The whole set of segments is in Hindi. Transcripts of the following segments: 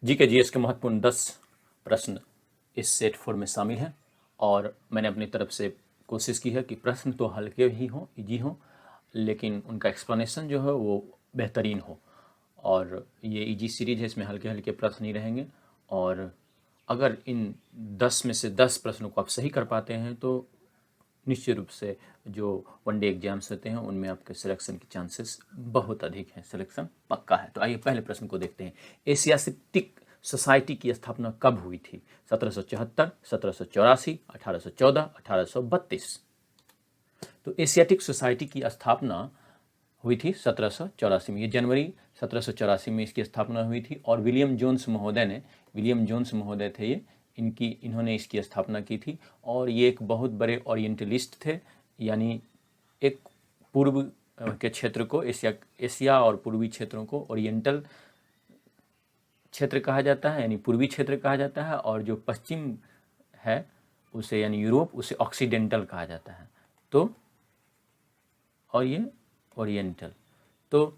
जी के जीएस के महत्वपूर्ण 10 प्रश्न इस सेट 4 में शामिल हैं और मैंने अपनी तरफ से कोशिश की है कि प्रश्न तो हल्के ही हों, इजी हों, लेकिन उनका एक्सप्लेनेशन जो है वो बेहतरीन हो। और ये इजी सीरीज है, इसमें हल्के हल्के प्रश्न ही रहेंगे। और अगर इन 10 में से 10 प्रश्नों को आप सही कर पाते हैं तो निश्चित रूप से जो वनडे एग्जाम्स होते हैं उनमें आपके सिलेक्शन के चांसेस बहुत अधिक हैं, सिलेक्शन पक्का है। तो आइए पहले प्रश्न को देखते हैं। एशियाटिक सोसाइटी की स्थापना कब हुई थी? 1774, 1784, 1814, 1832। तो एशियाटिक सोसाइटी की स्थापना हुई थी 1784 में। ये जनवरी 1784 में इसकी स्थापना हुई थी और विलियम जोन्स महोदय थे ये, इन्होंने इसकी स्थापना की थी। और ये एक बहुत बड़े ओरिएंटलिस्ट थे, यानी एक पूर्व के क्षेत्र को, एशिया और पूर्वी क्षेत्रों को ओरिएंटल क्षेत्र कहा जाता है, यानी पूर्वी क्षेत्र कहा जाता है। और जो पश्चिम है उसे, यानी यूरोप, उसे ऑक्सीडेंटल कहा जाता है। तो और ये ओरिएंटल। तो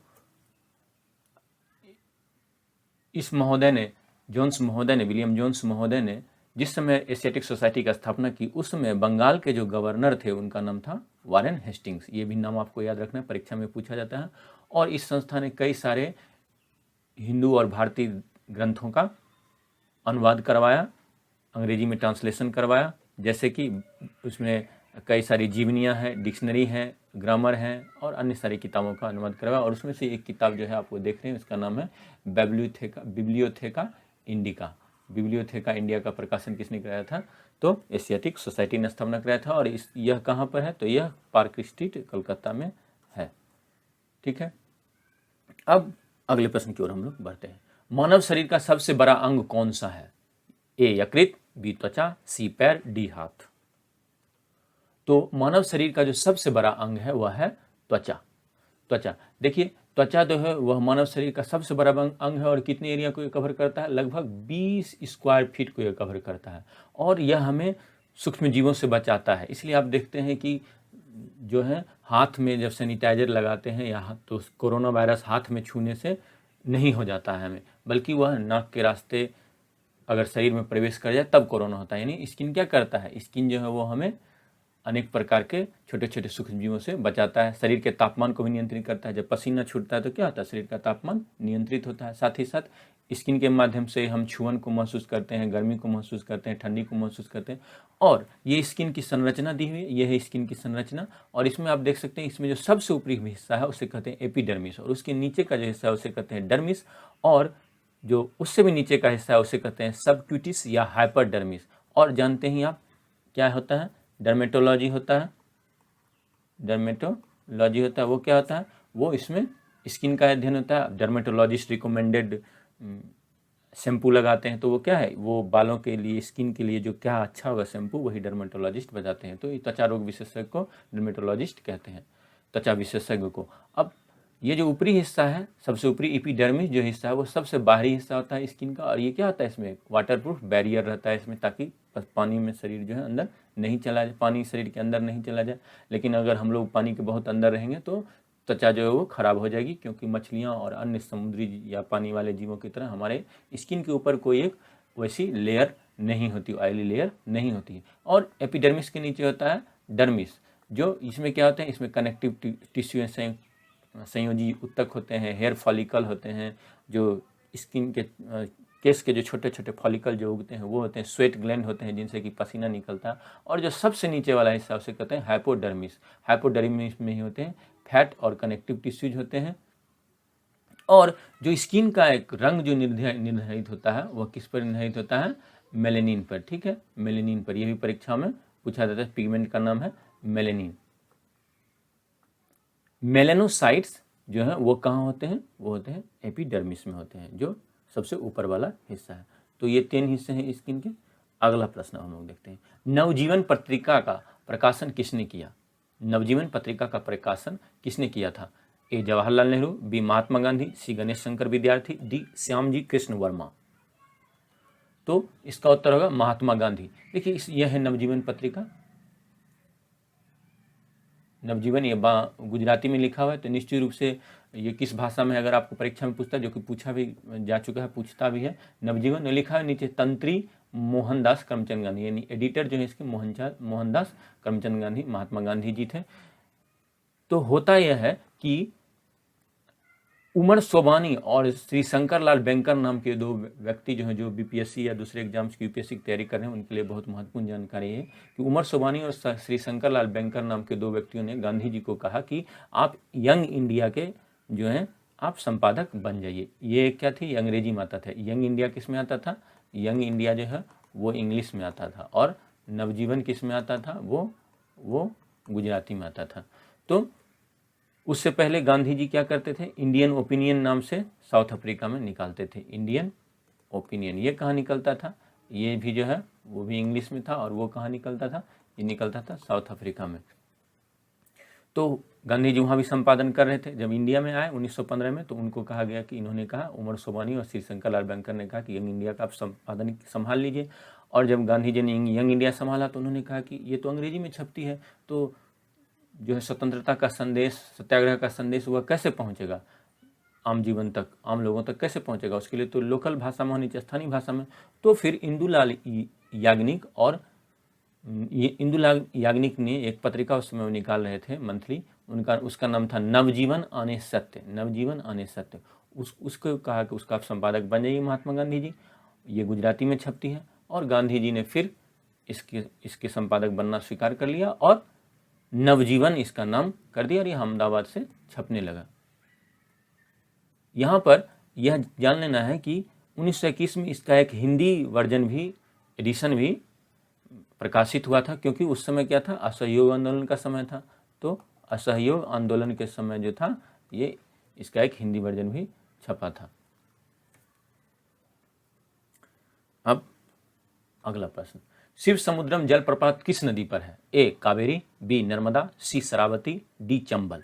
इस महोदय ने, विलियम जोन्स महोदय ने जिस समय एशियाटिक सोसाइटी की स्थापना की, उस समय बंगाल के जो गवर्नर थे उनका नाम था वारेन हेस्टिंग्स। ये भी नाम आपको याद रखना है, परीक्षा में पूछा जाता है। और इस संस्था ने कई सारे हिंदू और भारतीय ग्रंथों का अनुवाद करवाया, अंग्रेजी में ट्रांसलेशन करवाया, जैसे कि उसमें कई सारी जीवनियाँ हैं, डिक्शनरी हैं, ग्रामर हैं और अन्य सारी किताबों का अनुवाद करवाया। और उसमें से एक किताब जो है आपको देख रहे हैं, उसका नाम है बिब्लियोथेका इंडिया का प्रकाशन किसने कराया था? तो एशियाटिक सोसाइटी ने स्थापना कराया था। और यह कहाँ पर है? तो यह पार्क स्ट्रीट, कलकत्ता में है। ठीक है, अब अगले प्रश्न की ओर हम लोग बढ़ते हैं। मानव शरीर का सबसे बड़ा अंग कौन सा है? ए यकृत, बी त्वचा, सी पैर, डी हाथ। तो मानव शरीर का जो सबसे बड़ा अंग है वह है त्वचा। देखिए, त्वचा जो है वह मानव शरीर का सबसे बड़ा अंग है और कितने एरिया को ये कवर करता है? लगभग 20 स्क्वायर फीट को ये कवर करता है। और यह हमें सूक्ष्म जीवों से बचाता है। इसलिए आप देखते हैं कि जो है हाथ में जब सैनिटाइजर लगाते हैं या तो कोरोना वायरस हाथ में छूने से नहीं हो जाता है हमें, बल्कि वह नाक के रास्ते अगर शरीर में प्रवेश कर जाए तब कोरोना होता है। यानी स्किन क्या करता है? स्किन जो है वो हमें अनेक प्रकार के छोटे छोटे सूक्ष्म जीवों से बचाता है। शरीर के तापमान को भी नियंत्रित करता है। जब पसीना छूटता है तो क्या होता है? शरीर का तापमान नियंत्रित होता है। साथ ही साथ स्किन के माध्यम से हम छुअन को महसूस करते हैं, गर्मी को महसूस करते हैं, ठंडी को महसूस करते हैं। और ये स्किन की संरचना दी हुई है, ये है स्किन की संरचना। और इसमें आप देख सकते हैं, इसमें जो सबसे ऊपरी हिस्सा है उसे कहते हैं एपिडर्मिस, और उसके नीचे का जो हिस्सा है उसे कहते हैं डर्मिस, और जो उससे भी नीचे का हिस्सा है उसे कहते हैं सबक्यूटिस या हाइपरडर्मिस। और जानते ही आप क्या होता है? डर्मेटोलॉजी होता है। वो क्या होता है? वो इसमें स्किन का अध्ययन होता है। डर्मेटोलॉजिस्ट रिकमेंडेड शैम्पू लगाते हैं, तो वो क्या है? वो बालों के लिए, स्किन के लिए जो क्या अच्छा होगा शैम्पू, वही डर्मेटोलॉजिस्ट बताते हैं। तो त्वचा रोग विशेषज्ञ को डर्मेटोलॉजिस्ट कहते हैं, त्वचा विशेषज्ञ को। अब ये जो ऊपरी हिस्सा है, सबसे ऊपरी एपिडर्मिस जो हिस्सा है, वो सबसे बाहरी हिस्सा होता है स्किन का। और ये क्या होता है? इसमें वाटरप्रूफ बैरियर रहता है इसमें, ताकि पानी में शरीर जो है अंदर नहीं चला जाए, पानी शरीर के अंदर नहीं चला जाए। लेकिन अगर हम लोग पानी के बहुत अंदर रहेंगे तो त्वचा जो है वो खराब हो जाएगी, क्योंकि मछलियाँ और अन्य समुद्री या पानी वाले जीवों की तरह हमारे स्किन के ऊपर कोई एक वैसी लेयर नहीं होती, ऑयली लेयर नहीं होती है। और एपिडर्मिस के नीचे होता है डर्मिस, जो इसमें क्या होते हैं? इसमें कनेक्टिव टिश्यू, संयोजी उत्तक होते हैं, हेयर फॉलिकल होते हैं, जो स्किन के केस के जो छोटे छोटे फॉलिकल जो उगते हैं वो होते हैं, स्वेट ग्लैंड होते हैं जिनसे कि पसीना निकलता है। और जो सबसे नीचे वाला हिस्सा उसे कहते हैं हाइपोडर्मिस में ही होते हैं फैट और कनेक्टिव टिश्यूज होते हैं। और जो स्किन का एक रंग जो निर्धारित होता है वह किस पर निर्धारित होता है? मेलेनिन पर। ठीक है, मेलेनिन पर। यह भी परीक्षा में पूछा जाता है। पिगमेंट का नाम है मेलेनिन। मेलेनोसाइट्स जो है वो कहाँ होते हैं? वो होते हैं एपिडर्मिस में होते हैं, जो सबसे ऊपर वाला हिस्सा है। तो ये 3 हिस्से हैं स्किन के। अगला प्रश्न हम लोग देखते हैं। नवजीवन पत्रिका का प्रकाशन किसने किया? नवजीवन पत्रिका का प्रकाशन किसने किया था? ए जवाहरलाल नेहरू, बी महात्मा गांधी, सी गणेश शंकर विद्यार्थी, डी श्यामजी कृष्ण वर्मा। तो इसका उत्तर होगा महात्मा गांधी। देखिए, यह है नवजीवन पत्रिका। नवजीवन ये गुजराती में लिखा हुआ है, तो निश्चित रूप से ये किस भाषा में, अगर आपको परीक्षा में पूछता है, जो कि पूछा भी जा चुका है, पूछता भी है, नवजीवन लिखा है नीचे तंत्री मोहनदास करमचंद गांधी, यानी एडिटर जो है इसके मोहनदास करमचंद गांधी महात्मा गांधी जी थे। तो होता यह है कि उमर सोबानी और श्री शंकर लाल बैंकर नाम के दो व्यक्ति जो हैं, जो बीपीएससी या दूसरे एग्जाम्स की यूपीएससी की तैयारी कर रहे हैं, उनके लिए बहुत महत्वपूर्ण जानकारी है कि उमर सोबानी और श्री शंकर लाल बैंकर नाम के दो व्यक्तियों ने गांधी जी को कहा कि आप यंग इंडिया के जो हैं आप संपादक बन जाइए। ये क्या थी, ये अंग्रेजी में आता था। यंग इंडिया किस में आता था, यंग इंडिया जो है वो इंग्लिश में आता था, और नवजीवन किस में आता था, वो गुजराती में आता था। तो उससे पहले गांधी जी क्या करते थे, इंडियन ओपिनियन नाम से साउथ अफ्रीका में निकालते थे। इंडियन ओपिनियन ये कहाँ निकलता था, ये भी जो है वो भी इंग्लिश में था, और वो कहाँ निकलता था, ये निकलता था साउथ अफ्रीका में। तो गांधी जी वहाँ भी संपादन कर रहे थे। जब इंडिया में आए 1915 में, तो उनको कहा गया कि इन्होंने कहा, उमर सोबानी और श्री शंकर लाल बैंकर ने कहा कि यंग इंडिया का आप संपादन संभाल लीजिए। और जब गांधी जी ने यंग इंडिया संभाला तो उन्होंने कहा कि ये तो अंग्रेजी में छपती है, तो जो है स्वतंत्रता का संदेश, सत्याग्रह का संदेश वह कैसे पहुंचेगा आम जीवन तक, आम लोगों तक कैसे पहुंचेगा, उसके लिए तो लोकल भाषा में होनी चाहिए, स्थानीय भाषा में। तो फिर इंदुलाल याग्निक, और इंदुलाल याग्निक ने एक पत्रिका उस समय निकाल रहे थे मंथली, उसका नाम था नवजीवन आने सत्य, नवजीवन आने सत्य। उसको कहा कि उसका आप संपादक बन जाइए महात्मा गांधी जी, ये गुजराती में छपती है। और गांधी जी ने फिर इसके संपादक बनना स्वीकार कर लिया, और नवजीवन इसका नाम कर दिया, और यह अहमदाबाद से छपने लगा। यहाँ पर यह जान लेना है कि 1921 में इसका एक हिंदी वर्जन भी, एडिशन भी प्रकाशित हुआ था, क्योंकि उस समय क्या था, असहयोग आंदोलन का समय था। तो असहयोग आंदोलन के समय जो था, ये इसका एक हिंदी वर्जन भी छपा था। अब अगला प्रश्न, शिव समुद्रम जलप्रपात किस नदी पर है, ए कावेरी, बी नर्मदा, सी शरावती, डी चंबल।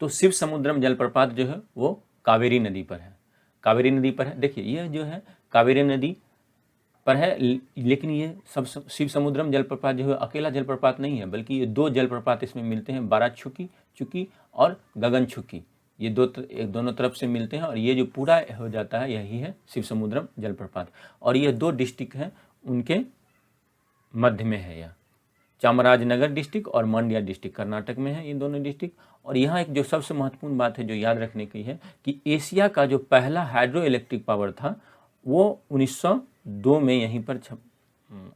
तो शिव समुद्रम जलप्रपात जो है वो कावेरी नदी पर है, कावेरी नदी पर है। देखिए ये जो है कावेरी नदी पर है, लेकिन ये सब शिव समुद्रम जलप्रपात जो है अकेला जलप्रपात नहीं है, बल्कि ये दो जलप्रपात इसमें मिलते हैं, बाराचुकी और गगनचुकी, ये दोनों तरफ से मिलते हैं, और ये जो पूरा हो जाता है यही है शिव समुद्रम जलप्रपात। और ये दो डिस्ट्रिक्ट हैं, उनके मध्य में है यह, चामराजनगर डिस्ट्रिक्ट और मंड्या डिस्ट्रिक्ट कर्नाटक में है ये दोनों डिस्ट्रिक्ट। और यहाँ एक जो सबसे महत्वपूर्ण बात है जो याद रखने की है कि एशिया का जो पहला हाइड्रो इलेक्ट्रिक पावर था वो 1902 में यहीं पर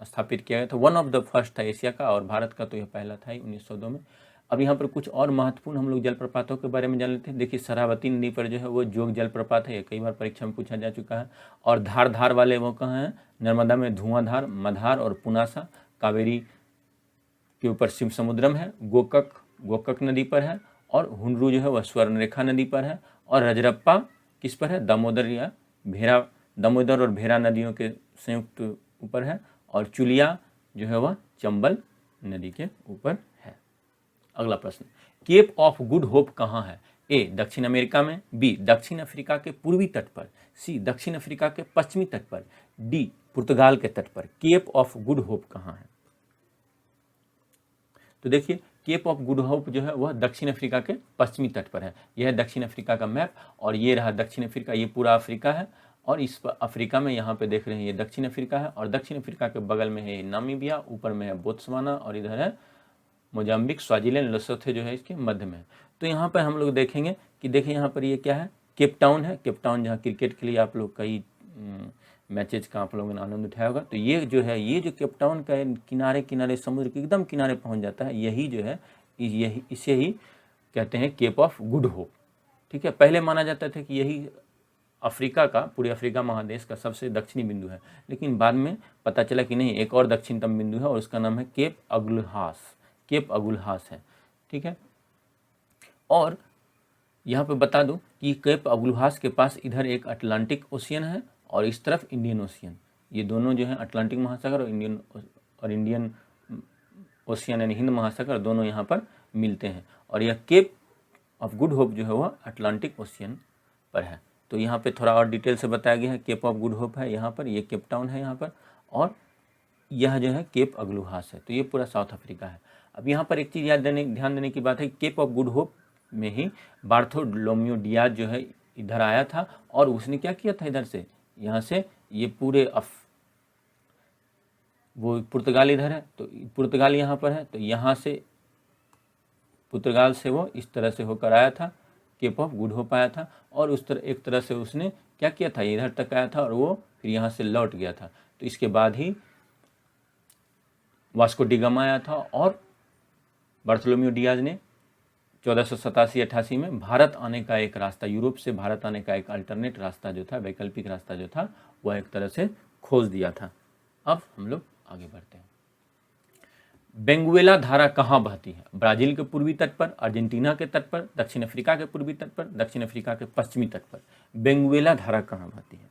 स्थापित किया गया था। वन ऑफ द फर्स्ट था एशिया का, और भारत का तो यह पहला था ही 1902 में। अब यहाँ पर कुछ और महत्वपूर्ण हम लोग जलप्रपातों के बारे में जान लेते हैं। देखिए शरावती नदी पर जो है वो जोग जलप्रपात है, कई बार परीक्षा में पूछा जा चुका है। और धार वाले वो कहाँ हैं, नर्मदा में धुआंधार, मधार और पुनासा। कावेरी के ऊपर शिव समुद्रम है, गोकक नदी पर है, और हुंडरू जो है वह स्वर्णरेखा नदी पर है, और रजरप्पा किस पर है, दामोदर और भेरा नदियों के संयुक्त ऊपर है, और चुलिया जो है वह चंबल नदी के ऊपर है। अगला प्रश्न, केप ऑफ गुड होप कहाँ है, ए दक्षिण अमेरिका में, बी दक्षिण अफ्रीका के पूर्वी तट पर, सी दक्षिण अफ्रीका के पश्चिमी तट पर, डी पुर्तगाल के तट पर। केप ऑफ गुड होप कहाँ है, तो देखिए केप ऑफ गुड होप जो है वह दक्षिण अफ्रीका के पश्चिमी तट पर है। यह है दक्षिण अफ्रीका का मैप, और ये रहा दक्षिण अफ्रीका, ये पूरा अफ्रीका है, और इस अफ्रीका में यहाँ पे देख रहे हैं ये दक्षिण अफ्रीका है, और दक्षिण अफ्रीका के बगल में है नामीबिया, ऊपर में है बोत्सवाना, और इधर है मोजाम्बिक, स्वाजीलैंड, लेसोथो जो है इसके मध्य में। तो यहाँ पर हम लोग देखेंगे कि देखिए यहाँ पर ये क्या है, केप टाउन है, केप टाउन जहाँ क्रिकेट के लिए आप लोग कई मैचेज का आप लोगों ने आनंद उठाया होगा। तो ये जो है, ये जो केप टाउन का किनारे समुद्र के एकदम किनारे पहुंच जाता है, यही जो है इसे ही कहते हैं केप ऑफ गुड होप। ठीक है, पहले माना जाता था कि यही अफ्रीका का, पूरे अफ्रीका महादेश का सबसे दक्षिणी बिंदु है, लेकिन बाद में पता चला कि नहीं, एक और दक्षिणतम बिंदु है, और उसका नाम है केप अगुल्हास है। ठीक है, और यहाँ पे बता दूं कि केप अगुल्हास के पास इधर एक अटलांटिक ओशियन है, और इस तरफ इंडियन ओशियन, ये दोनों जो है अटलांटिक महासागर और इंडियन ओशियन यानी हिंद महासागर, दोनों यहाँ पर मिलते हैं। और यह केप ऑफ गुड होप जो है वह अटलांटिक ओशियन पर है। तो यहाँ पे थोड़ा और डिटेल से बताया गया है, केप ऑफ गुड होप है यहाँ पर, ये केप टाउन है यहाँ पर, और यह जो है केप अगुल्हास है। तो ये पूरा साउथ अफ्रीका है। अब यहाँ पर एक चीज़ ध्यान देने की बात है, केप ऑफ गुड होप में ही बार्थोलोम्यू डियाज जो है इधर आया था और उसने क्या किया था, इधर से यहाँ से ये पूरे वो पुर्तगाल इधर है तो पुर्तगाल यहाँ पर है, तो यहाँ से पुर्तगाल से वो इस तरह से होकर आया था, केप ऑफ गुड होप आया था और उस तरह एक तरह से उसने क्या किया था, इधर तक आया था और वो फिर यहाँ से लौट गया था। तो इसके बाद ही वास्को डी गामा आया था और बार्थोलोम्यू डियाज ने 1487-88 में भारत आने का एक रास्ता, यूरोप से भारत आने का एक अल्टरनेट रास्ता जो था, वैकल्पिक रास्ता जो था, वह एक तरह से खोज दिया था। अब हम लोग आगे बढ़ते हैं। बेंगुएला धारा कहाँ बहती है? ब्राजील के पूर्वी तट पर, अर्जेंटीना के तट पर, दक्षिण अफ्रीका के पूर्वी तट पर, दक्षिण अफ्रीका के पश्चिमी तट पर। बेंगुएला धारा कहाँ बहती है?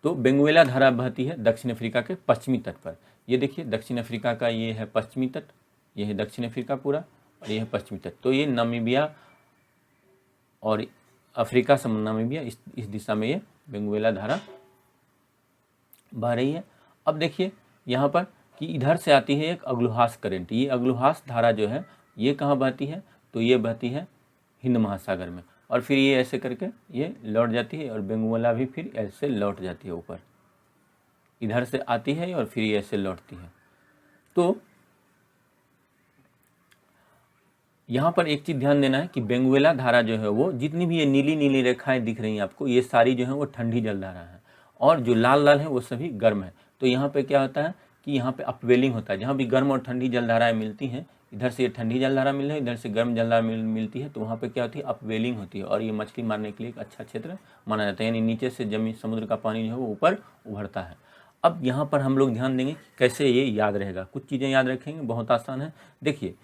तो बेंगुएला धारा बहती है दक्षिण अफ्रीका के पश्चिमी तट पर। ये देखिए दक्षिण अफ्रीका का ये है पश्चिमी तट, ये है दक्षिण अफ्रीका पूरा और ये है पश्चिमी तट। तो ये नामीबिया और अफ्रीका से नामीबिया इस दिशा में ये बेंगुएला धारा बह रही है। अब देखिए यहाँ पर कि इधर से आती है एक अग्लुहास करंट। ये अग्लुहास धारा जो है ये कहाँ बहती है? तो ये बहती है हिंद महासागर में और फिर ये ऐसे करके ये लौट जाती है और बेंगुएला भी फिर ऐसे लौट जाती है ऊपर, इधर से आती है और फिर ये ऐसे लौटती है। तो यहाँ पर एक चीज़ ध्यान देना है कि बेंगुएला धारा जो है वो जितनी भी ये नीली नीली रेखाएं दिख रही हैं आपको, ये सारी जो है वो ठंडी जलधारा है और जो लाल लाल है वो सभी गर्म है। तो यहाँ पे क्या होता है कि यहाँ पे अपवेलिंग होता है, जहाँ भी गर्म और ठंडी जलधाराएं मिलती हैं, इधर से ये ठंडी जलधारा मिल रही है, इधर से गर्म जलधारा मिलती है, तो वहाँ पे क्या होती है, अपवेलिंग होती है और ये मछली मारने के लिए एक अच्छा क्षेत्र माना जाता है। यानी नीचे से जमीन समुद्र का पानी जो है वो ऊपर उभरता है। अब यहाँ पर हम लोग ध्यान देंगे कि कैसे ये याद रहेगा। कुछ चीज़ें याद रखेंगे, बहुत आसान है। देखिए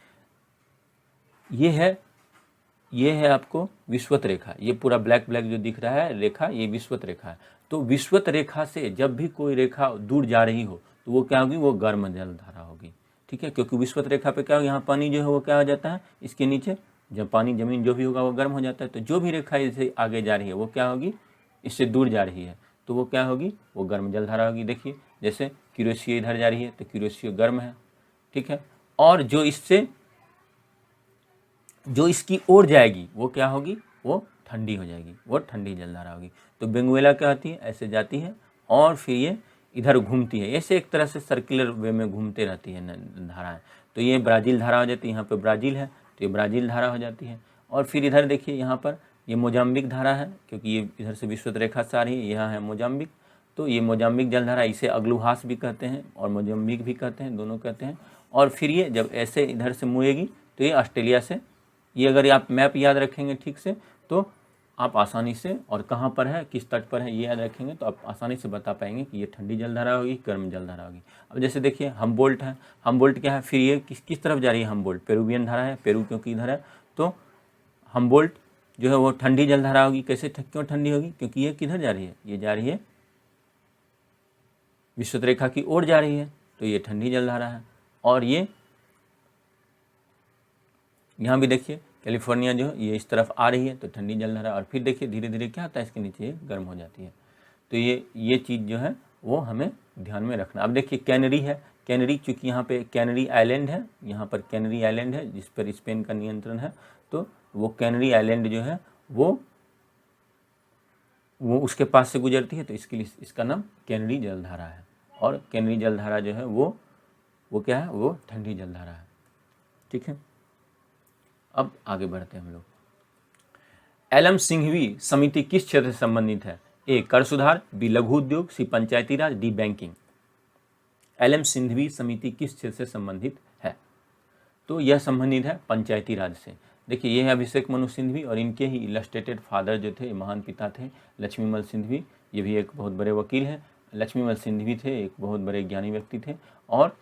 ये है आपको विषुवत रेखा, ये पूरा ब्लैक ब्लैक जो दिख रहा है रेखा, ये विषुवत रेखा है। तो विषुवत रेखा से जब भी कोई रेखा दूर जा रही हो तो वो क्या होगी, वो गर्म जलधारा होगी, ठीक है। क्योंकि विषुवत रेखा पे क्या होगा, यहाँ पानी जो है वो क्या हो जाता है, इसके नीचे जब पानी जमीन जो भी होगा वो गर्म हो जाता है। तो जो भी रेखा इससे आगे जा रही है वो क्या होगी, इससे दूर जा रही है तो वो क्या होगी, वो गर्म जलधारा होगी। देखिए जैसे क्यूरेशियो इधर जा रही है तो क्यूरेशियो गर्म है, ठीक है। और जो इसकी ओर जाएगी वो क्या होगी, वो ठंडी हो जाएगी, वो ठंडी जलधारा होगी। तो बेंगुएला क्या होती है, ऐसे जाती है और फिर ये इधर घूमती है, ऐसे एक तरह से सर्कुलर वे में घूमते रहती है धाराएं। तो ये ब्राज़ील धारा हो जाती है, यहाँ पे ब्राज़ील है तो ये ब्राज़ील धारा हो जाती है। और फिर इधर देखिए यहाँ पर ये मोजाम्बिक धारा है, क्योंकि ये इधर से विषुवत रेखा से आ रही है, यहाँ है मोजाम्बिक। तो ये मोजाम्बिक जलधारा, इसे अग्लुहास भी कहते हैं और मोजाम्बिक भी कहते हैं, दोनों कहते हैं। और फिर ये जब ऐसे इधर से मुएगी तो ये ऑस्ट्रेलिया से, ये अगर आप मैप याद रखेंगे ठीक से तो आप आसानी से, और कहाँ पर है, किस तट पर है, ये याद रखेंगे तो आप आसानी से बता पाएंगे कि ये ठंडी जलधारा होगी, गर्म जलधारा होगी। अब जैसे देखिए हमबोल्ट है, हमबोल्ट क्या है, फिर ये किस तरफ जा रही है, हमबोल्ट पेरुवियन धारा है, पेरू क्योंकि इधर है, तो हमबोल्ट जो है वो ठंडी जलधारा होगी। कैसे, क्यों ठंडी होगी, क्योंकि ये किधर जा रही है, ये जा रही है विषुवत रेखा की ओर जा रही है, तो ये ठंडी जलधारा है। और ये यहाँ भी देखिए कैलिफोर्निया जो ये इस तरफ आ रही है तो ठंडी जलधारा, और फिर देखिए धीरे धीरे क्या होता है, इसके नीचे गर्म हो जाती है। तो ये चीज़ जो है वो हमें ध्यान में रखना। अब देखिए कैनरी है, कैनरी चूँकि यहाँ पे कैनरी आइलैंड है, यहाँ पर कैनरी आइलैंड है जिस पर स्पेन का नियंत्रण है, तो वो कैनरी आइलैंड जो है वो उसके पास से गुजरती है, तो इसके लिए इसका नाम कैनरी जलधारा है। और कैनरी जलधारा जो है वो क्या है, वो ठंडी जलधारा है, ठीक है। अब आगे बढ़ते हैं हम लोग। एलएम सिंघवी समिति किस क्षेत्र से संबंधित है? ए कर सुधार, बी लघु उद्योग, सी पंचायती राज, डी बैंकिंग। एलएम सिंघवी समिति किस क्षेत्र से संबंधित है? तो यह संबंधित है पंचायती राज से। देखिए ये है अभिषेक मनु सिंघवी और इनके ही इलस्ट्रेटेड फादर जो थे, महान पिता थे लक्ष्मीमल सिंघवी। ये भी एक बहुत बड़े वकील हैं। लक्ष्मीमल सिंघवी थे, एक बहुत बड़े ज्ञानी व्यक्ति थे और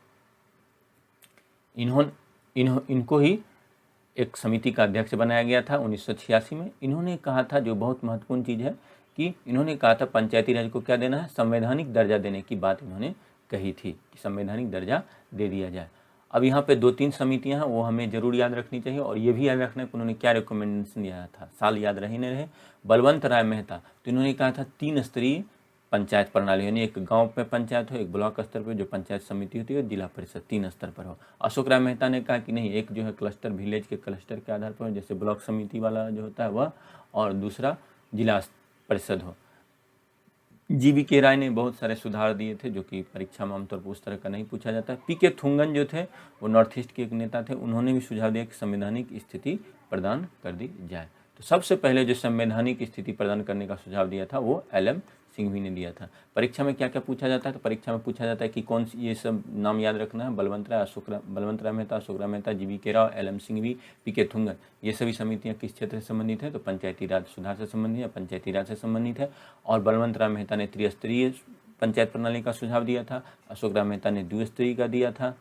इनको ही एक समिति का अध्यक्ष बनाया गया था 1986 में। इन्होंने कहा था, जो बहुत महत्वपूर्ण चीज़ है, कि इन्होंने कहा था पंचायती राज को क्या देना है, संवैधानिक दर्जा देने की बात इन्होंने कही थी कि संवैधानिक दर्जा दे दिया जाए। अब यहाँ पे 2-3 समितियाँ हैं, वो हमें जरूर याद रखनी चाहिए और ये भी याद रखना है कि उन्होंने क्या रिकमेंडेशन दिया था, साल याद रहे नहीं रहे। बलवंत राय मेहता, तो इन्होंने कहा था 3 स्तरीय पंचायत प्रणाली, यानी एक गांव पे पंचायत हो, एक ब्लॉक स्तर पे जो पंचायत समिति होती है, जिला परिषद 3 स्तर पर हो। अशोक राय मेहता ने कहा कि नहीं, एक जो है क्लस्टर, विलेज के क्लस्टर के आधार पर, जैसे ब्लॉक समिति वाला जो होता है वह, और दूसरा जिला परिषद हो। जीवी के राय ने बहुत सारे सुधार दिए थे जो कि परीक्षा में आमतौर पर उस तरह का नहीं पूछा जाता। पीके थुंगन जो थे वो नॉर्थ ईस्ट के एक नेता थे, उन्होंने भी सुझाव दिया कि संवैधानिक स्थिति प्रदान कर दी जाए। तो सबसे पहले जो संवैधानिक स्थिति प्रदान करने का सुझाव दिया था वो LM सिंघवी ने दिया था। परीक्षा में क्या क्या पूछा जाता है, तो परीक्षा में पूछा जाता है कि कौन सी, ये सब नाम याद रखना है, बलवंत राय मेहता, अशोक राय मेहता, जीवी के राव, LM सिंघवी, पीके थुंगन, ये सभी समितियां किस क्षेत्र से संबंधित है, तो पंचायती राज सुधार से संबंधित है, पंचायती राज से संबंधित है। और बलवंत राय मेहता ने त्रिस्तरीय पंचायत प्रणाली का सुझाव दिया था, अशोक राय मेहता ने द्विस्तरीय का दिया था,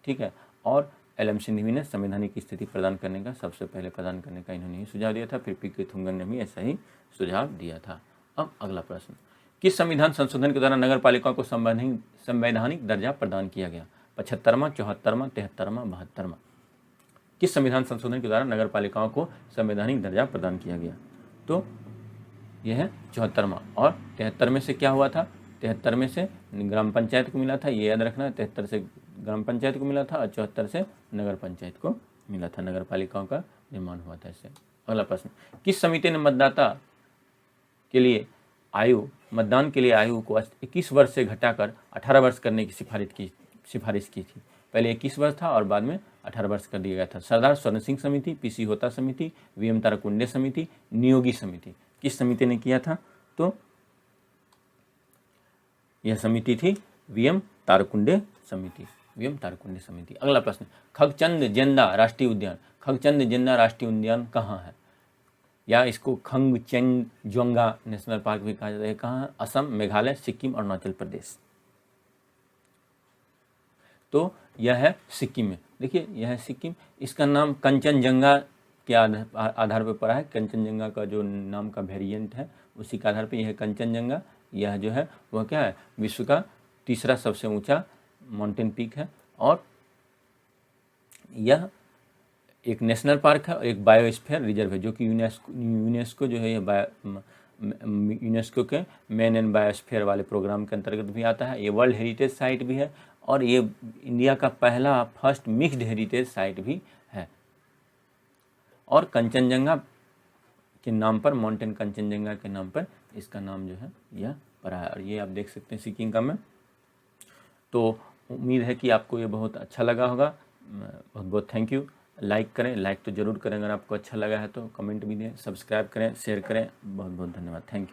ठीक है। और LM सिंघवी ने संवैधानिक स्थिति प्रदान करने का, सबसे पहले प्रदान करने का इन्होंने ही सुझाव दिया था, फिर पीके थुंगन ने भी ऐसा ही सुझाव दिया था। अब अगला प्रश्न, किस संविधान संशोधन के द्वारा नगर पालिकाओं को संवैधानिक दर्जा प्रदान किया गया? 75वां, 74वां, 73वां, 72वां? किस संविधान संशोधन के द्वारा नगर पालिकाओं को संवैधानिक दर्जा प्रदान किया गया? तो यह है 74वां। और 73 में से क्या हुआ था? 73 में से ग्राम पंचायत को मिला था, ये याद रखना है, 73 से ग्राम पंचायत को मिला था और 74 से नगर पंचायत को मिला था, नगर पालिकाओं का निर्माण हुआ था इससे। अगला प्रश्न, किस समिति ने मतदाता के लिए आयु, मतदान के लिए आयु को 21 वर्ष से घटाकर 18 वर्ष करने की सिफारिश की थी? पहले 21 वर्ष था और बाद में 18 वर्ष कर दिया गया था। सरदार स्वर्ण सिंह समिति, PC होता समिति, VM ताराकुंडे समिति, नियोगी समिति? किस समिति ने किया था? तो यह समिति थी VM ताराकुंडे समिति, VM ताराकुंडे समिति। अगला प्रश्न, खगचंद-जेंदा राष्ट्रीय उद्यान, खगचंद-जेंदा राष्ट्रीय उद्यान कहाँ है? या इसको खंगचेंजुंगा नेशनल पार्क भी कहा जाता है। कहाँ है? असम, मेघालय, सिक्किम, अरुणाचल प्रदेश। तो यह है सिक्किम में। देखिए यह है सिक्किम, इसका नाम कंचनजंगा के आधार पर पड़ा है। कंचनजंगा का जो नाम का वेरिएंट है उसी के आधार पर यह है कंचनजंगा। यह जो है वह क्या है? विश्व का तीसरा सबसे ऊंचा माउंटेन पीक है और यह एक नेशनल पार्क है और एक बायोस्फीयर रिजर्व है जो कि यूनेस्को जो है यूनेस्को के मेन एंड बायोस्फीयर वाले प्रोग्राम के अंतर्गत भी आता है। ये वर्ल्ड हेरिटेज साइट भी है और ये इंडिया का पहला फर्स्ट मिक्स्ड हेरिटेज साइट भी है। और कंचनजंगा के नाम पर, माउंटेन कंचनजंगा के नाम पर इसका नाम जो है यह पड़ा है। और ये आप देख सकते हैं सिक्किम का में। तो उम्मीद है कि आपको ये बहुत अच्छा लगा होगा। बहुत बहुत थैंक यू। लाइक करें, लाइक तो ज़रूर करें, अगर आपको अच्छा लगा है तो कमेंट भी दें, सब्सक्राइब करें, शेयर करें। बहुत बहुत धन्यवाद, थैंक यू।